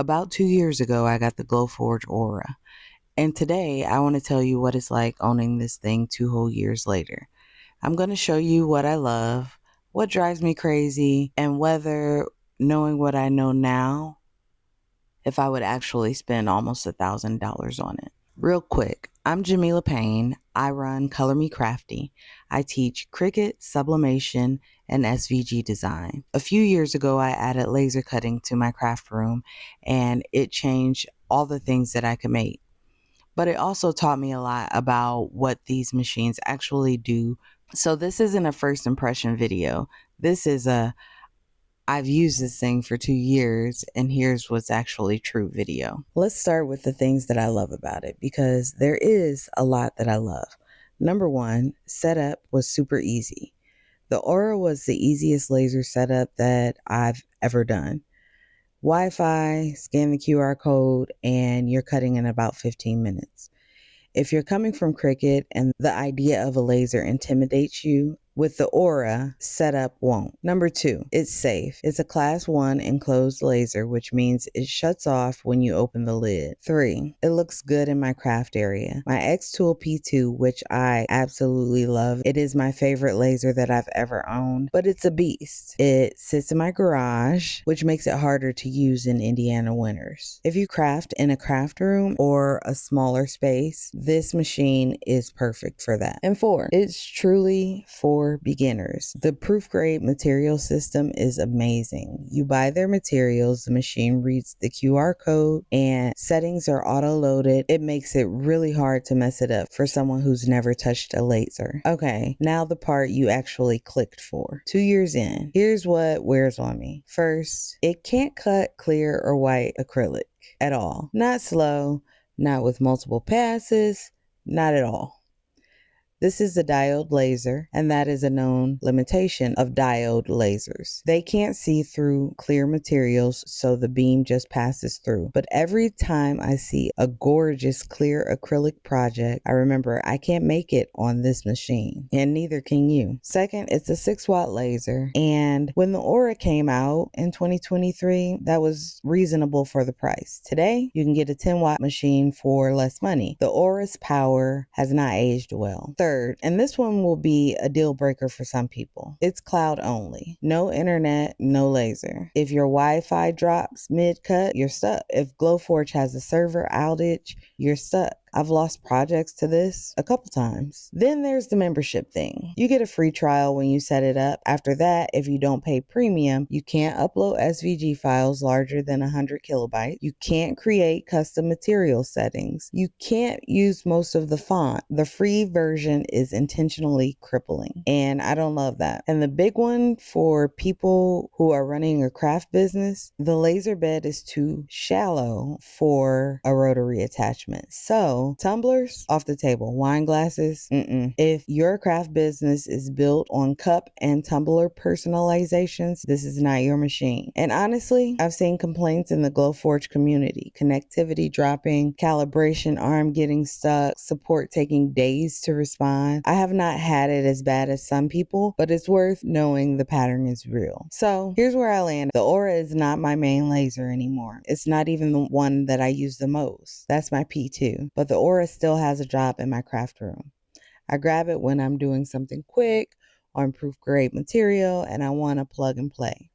About 2 years ago, I got the Glowforge Aura, and today I want to tell you what it's like owning this thing 2 whole years later. I'm going to show you what I love, what drives me crazy, and whether, knowing what I know now, if I would actually spend almost $1,000 on it. Real quick, I'm Jamila Payne. I run Color Me Crafty. I teach Cricut, sublimation, and SVG design. A few years ago, I added laser cutting to my craft room, and it changed all the things that I could make. But it also taught me a lot about what these machines actually do. So this isn't a first impression video. This is I've used this thing for 2 years, and here's what's actually true video. Let's start with the things that I love about it, because there is a lot that I love. Number one, setup was super easy. The Aura was the easiest laser setup that I've ever done. Wi-Fi, scan the QR code, and you're cutting in about 15 minutes. If you're coming from Cricut and the idea of a laser intimidates you, with the Aura, setup won't. Number two, it's safe. It's a class 1 enclosed laser, which means it shuts off when you open the lid. 3, it looks good in my craft area. My xTool P2, which I absolutely love. It is my favorite laser that I've ever owned, but it's a beast. It sits in my garage, which makes it harder to use in Indiana winters. If you craft in a craft room or a smaller space, this machine is perfect for that. And 4, it's truly for beginners. The proof grade material system is amazing. You buy their materials, the machine reads the QR code, and settings are auto loaded. It makes it really hard to mess it up for someone who's never touched a laser. Okay, now the part you actually clicked for. 2 years in, here's what wears on me. First, it can't cut clear or white acrylic at all. Not slow, not with multiple passes, not at all. This is a diode laser, and that is a known limitation of diode lasers. They can't see through clear materials, so the beam just passes through. But every time I see a gorgeous clear acrylic project, I remember I can't make it on this machine, and neither can you. Second, it's a 6-watt laser, and when the Aura came out in 2023, that was reasonable for the price. Today, you can get a 10-watt machine for less money. The Aura's power has not aged well. Third, and this one will be a deal breaker for some people. It's cloud only. No internet, no laser. If your Wi-Fi drops mid-cut, you're stuck. If Glowforge has a server outage, you're stuck. I've lost projects to this a couple times. Then there's the membership thing. You get a free trial when you set it up. After that, if you don't pay premium, you can't upload SVG files larger than 100 kilobytes. You can't create custom material settings. You can't use most of the font. The free version is intentionally crippling, and I don't love that. And the big one for people who are running a craft business, the laser bed is too shallow for a rotary attachment. So tumblers off the table. Wine glasses, If your craft business is built on cup and tumbler personalizations, this is not your machine. And honestly, I've seen complaints in the Glowforge community. Connectivity dropping, calibration arm getting stuck, support taking days to respond. I have not had it as bad as some people, but it's worth knowing the pattern is real. So here's where I land. The Aura is not my main laser anymore. It's not even the one that I use the most. That's my P2. But the Aura still has a job in my craft room. I grab it when I'm doing something quick on proof grade material and I want to plug and play.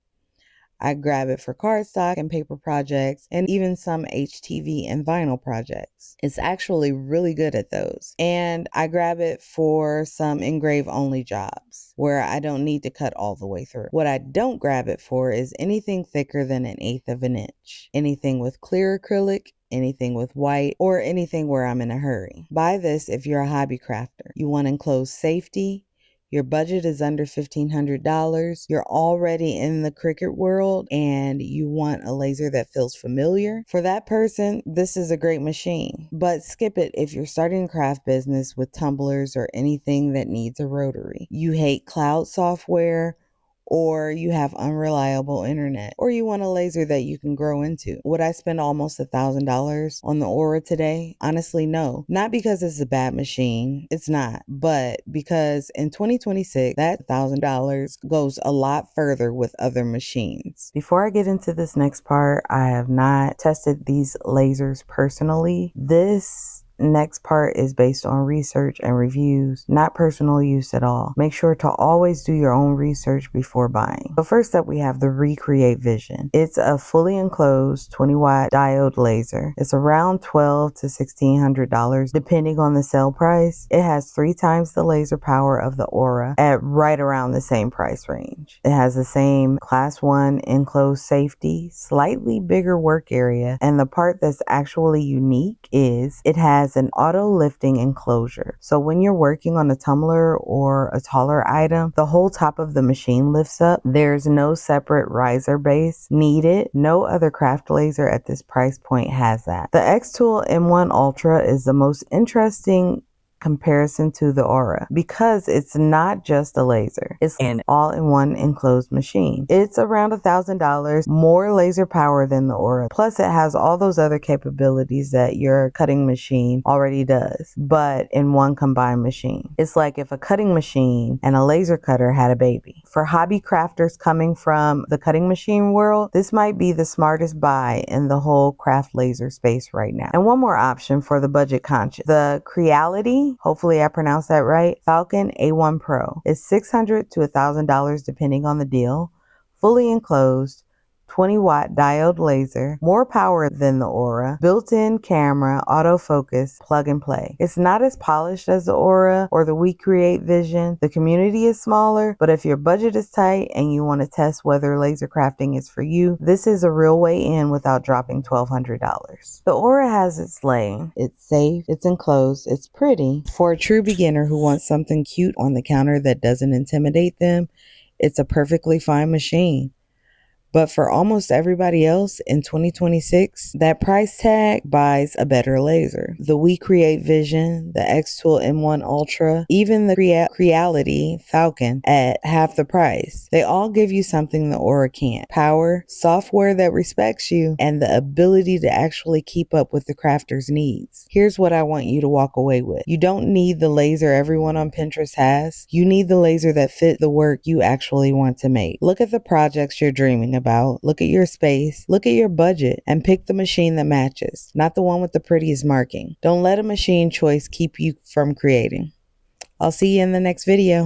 I grab it for cardstock and paper projects, and even some HTV and vinyl projects. It's actually really good at those. And I grab it for some engrave only jobs where I don't need to cut all the way through. What I don't grab it for is anything thicker than 1/8 of an inch. Anything with clear acrylic, anything with white, or anything where I'm in a hurry. Buy this if you're a hobby crafter. You want enclosed safety. Your budget is under $1,500. You're already in the Cricut world and you want a laser that feels familiar. For that person, this is a great machine. But skip it if you're starting a craft business with tumblers or anything that needs a rotary. You hate cloud software, or you have unreliable internet, or you want a laser that you can grow into. Would I spend almost $1,000 on the Aura today? Honestly, no. Not because it's a bad machine. It's not. But because in 2026, that $1,000 goes a lot further with other machines. Before I get into this next part, I have not tested these lasers personally. This next part is based on research and reviews, not personal use at all. Make sure to always do your own research before buying. So first up, we have the WeCreate Vision. It's a fully enclosed 20-watt diode laser. It's around $1,200 to $1,600 depending on the sale price. It has 3 times the laser power of the Aura at right around the same price range. It has the same class 1 enclosed safety, slightly bigger work area, and the part that's actually unique is it has an auto lifting enclosure. So when you're working on a tumbler or a taller item, the whole top of the machine lifts up. There's no separate riser base needed. No other craft laser at this price point has that. The xTool M1 Ultra is the most interesting comparison to the Aura because it's not just a laser, it's an all-in-one enclosed machine. It's around $1,000 more laser power than the Aura, plus it has all those other capabilities that your cutting machine already does, but in one combined machine. It's like if a cutting machine and a laser cutter had a baby. For hobby crafters coming from the cutting machine world, this might be the smartest buy in the whole craft laser space right now. And one more option for the budget conscious, the Creality, hopefully I pronounced that right, Falcon A1 Pro is $600 to $1,000 depending on the deal. Fully enclosed, 20-watt diode laser, more power than the Aura, built-in camera, autofocus, plug and play. It's not as polished as the Aura or the WeCreate Vision. The community is smaller, but if your budget is tight and you want to test whether laser crafting is for you, this is a real way in without dropping $1,200. The Aura has its lane. It's safe, it's enclosed, it's pretty. For a true beginner who wants something cute on the counter that doesn't intimidate them, it's a perfectly fine machine. But for almost everybody else in 2026, that price tag buys a better laser. The WeCreate Vision, the xTool M1 Ultra, even the Creality Falcon at half the price. They all give you something the Aura can't. Power, software that respects you, and the ability to actually keep up with the crafter's needs. Here's what I want you to walk away with. You don't need the laser everyone on Pinterest has. You need the laser that fit the work you actually want to make. Look at the projects you're dreaming about. Look at your space, look at your budget, and pick the machine that matches, not the one with the prettiest marking. Don't let a machine choice keep you from creating. I'll see you in the next video.